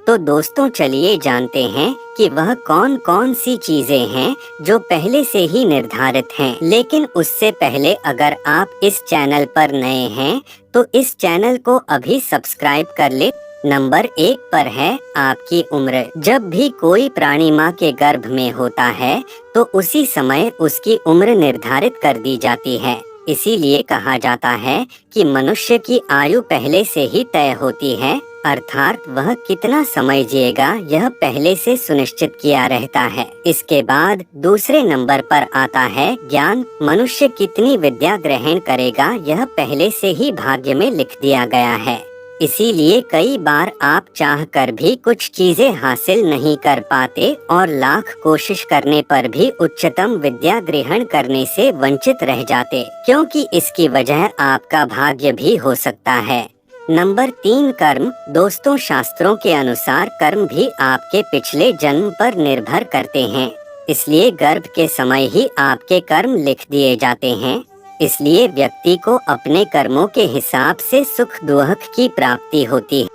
तो दोस्तों चलिए जानते हैं कि वह कौन कौन सी चीजें हैं जो पहले से ही निर्धारित हैं। लेकिन उससे पहले अगर आप इस चैनल पर नए हैं तो इस चैनल को अभी सब्सक्राइब कर ले। नंबर 1 पर है आपकी उम्र। जब भी कोई प्राणी माँ के गर्भ में होता है तो उसी समय उसकी उम्र निर्धारित कर दी जाती है। इसीलिए कहा जाता है कि मनुष्य की आयु पहले से ही तय होती है, अर्थात वह कितना समय जिएगा यह पहले से सुनिश्चित किया रहता है। इसके बाद दूसरे नंबर पर आता है ज्ञान। मनुष्य कितनी विद्या ग्रहण करेगा यह पहले से ही भाग्य में लिख दिया गया है। इसीलिए कई बार आप चाहकर भी कुछ चीजें हासिल नहीं कर पाते और लाख कोशिश करने पर भी उच्चतम विद्या ग्रहण करने से वंचित रह जाते, क्योंकि इसकी वजह आपका भाग्य भी हो सकता है। नंबर 3 कर्म। दोस्तों शास्त्रों के अनुसार कर्म भी आपके पिछले जन्म पर निर्भर करते हैं, इसलिए गर्भ के समय ही आपके कर्म लिख दिए जाते हैं। इसलिए व्यक्ति को अपने कर्मों के हिसाब से सुख दुख की प्राप्ति होती है।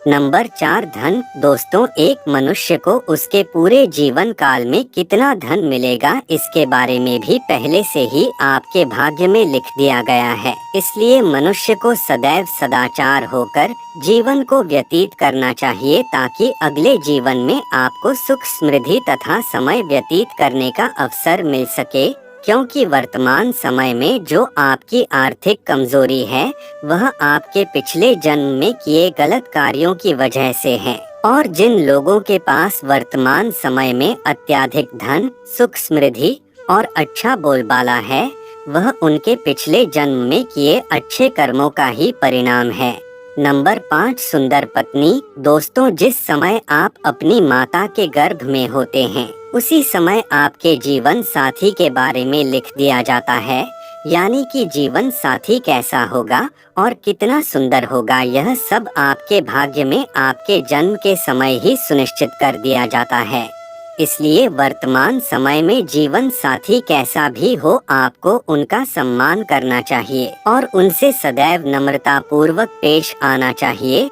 नंबर 4 धन। दोस्तों एक मनुष्य को उसके पूरे जीवन काल में कितना धन मिलेगा इसके बारे में भी पहले से ही आपके भाग्य में लिख दिया गया है। इसलिए मनुष्य को सदैव सदाचार होकर जीवन को व्यतीत करना चाहिए, ताकि अगले जीवन में आपको सुख समृद्धि तथा समय व्यतीत करने का अवसर मिल सके। क्योंकि वर्तमान समय में जो आपकी आर्थिक कमजोरी है वह आपके पिछले जन्म में किए गलत कार्यों की वजह से है, और जिन लोगों के पास वर्तमान समय में अत्यधिक धन, सुख समृद्धि और अच्छा बोलबाला है वह उनके पिछले जन्म में किए अच्छे कर्मों का ही परिणाम है। नंबर 5 सुंदर पत्नी। दोस्तों जिस समय आप अपनी माता के गर्भ में होते हैं उसी समय आपके जीवन साथी के बारे में लिख दिया जाता है, यानी कि जीवन साथी कैसा होगा और कितना सुंदर होगा यह सब आपके भाग्य में आपके जन्म के समय ही सुनिश्चित कर दिया जाता है। इसलिए वर्तमान समय में जीवन साथी कैसा भी हो आपको उनका सम्मान करना चाहिए और उनसे सदैव नम्रता पूर्वक पेश आना चाहिए,